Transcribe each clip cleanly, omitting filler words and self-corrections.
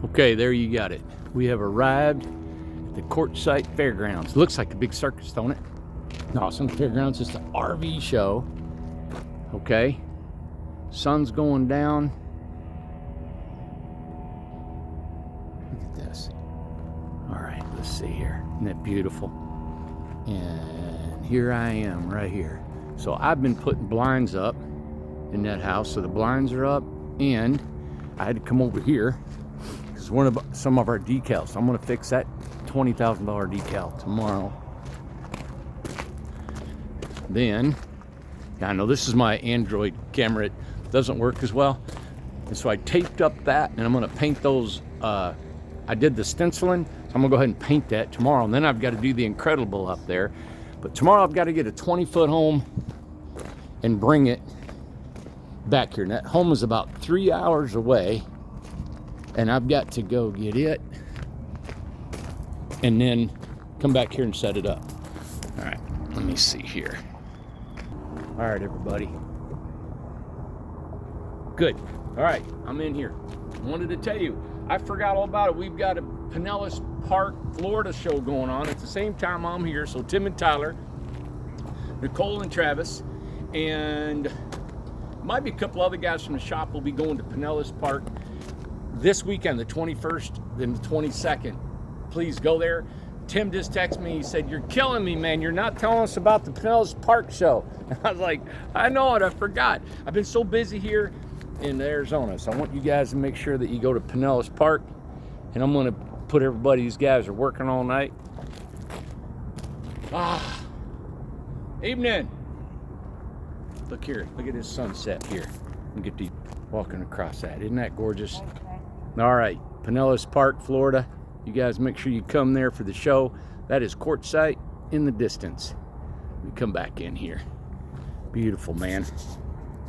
Okay, there you got it. We have arrived at the Quartzsite Fairgrounds. Looks like a big circus, don't it? No, it's not the fairgrounds, it's the RV show. Okay. Sun's going down. Look at this. All right, let's see here. Isn't that beautiful? And here I am right here. So I've been putting blinds up in that house. So the blinds are up, and I had to come over here because some of our decals. I'm gonna fix that $20,000 decal tomorrow. Then, I know this is my Android camera. It doesn't work as well. And so I taped up that, and I'm gonna paint those. I did the stenciling, so I'm gonna go ahead and paint that tomorrow. And then I've got to do the Incredible up there. But tomorrow I've got to get a 20-foot home and bring it back here. And that home is about 3 hours away. And I've got to go get it and then come back here and set it up. All right, let me see here. All right, everybody. Good. All right, I'm in here. Wanted to tell you, I forgot all about it. We've got a Pinellas Park, Florida show going on at the same time I'm here. So Tim and Tyler, Nicole and Travis, and might be a couple other guys from the shop will be going to Pinellas Park this weekend, the 21st and the 22nd. Please go there. Tim just texted me. He said, "You're killing me, man. You're not telling us about the Pinellas Park show." And I was like, I know it. I forgot. I've been so busy here in Arizona. So I want you guys to make sure that you go to Pinellas Park. And I'm going to put everybody, these guys are working all night. Evening. Look here. Look at this sunset here. Look at the walking across that. Isn't that gorgeous? All right. Pinellas Park, Florida. You guys make sure you come there for the show. That is Quartzsite in the distance. We come back in here. Beautiful, man.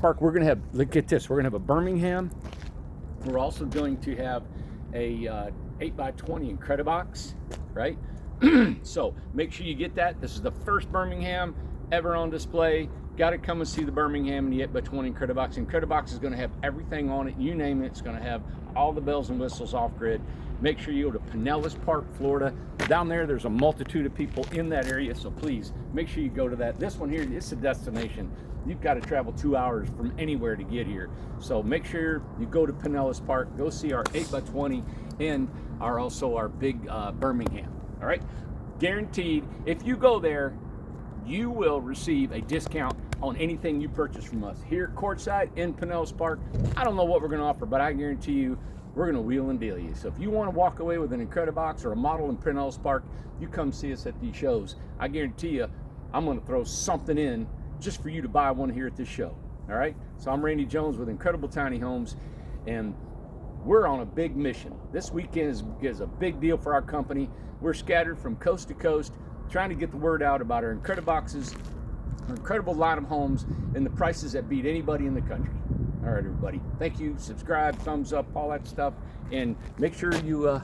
Park, we're gonna have, look at this, we're gonna have a Birmingham. We're also going to have a 8x20 Incredibox, right? So make sure you get that. This is the first Birmingham ever on display. Got to come and see the Birmingham and the 8x20 Incredibox. Incredibox is going to have everything on it. You name it, it's going to have all the bells and whistles off grid. Make sure you go to Pinellas Park, Florida. Down there's a multitude of people in that area, so please make sure you go to that. This one here, it's a destination. You've got to travel 2 hours from anywhere to get here. So make sure you go to Pinellas Park, go see our 8x20 and also our big Birmingham. All right, guaranteed, if you go there, you will receive a discount on anything you purchase from us. Here at Quartzsite in Pinellas Park, I don't know what we're gonna offer, but I guarantee you, we're gonna wheel and deal you. So if you wanna walk away with an Incredibox or a model in Pinellas Park, you come see us at these shows. I guarantee you, I'm gonna throw something in just for you to buy one here at this show, all right? So I'm Randy Jones with Incredible Tiny Homes, and we're on a big mission. This weekend is a big deal for our company. We're scattered from coast to coast, trying to get the word out about our Incrediboxes, our incredible line of homes, and the prices that beat anybody in the country. All right, everybody. Thank you. Subscribe, thumbs up, all that stuff. And make sure you,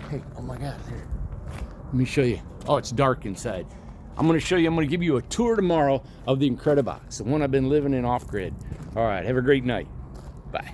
hey, oh my God, here. Let me show you. Oh, it's dark inside. I'm going to show you, I'm going to give you a tour tomorrow of the Incredibox, the one I've been living in off-grid. All right, have a great night. Bye.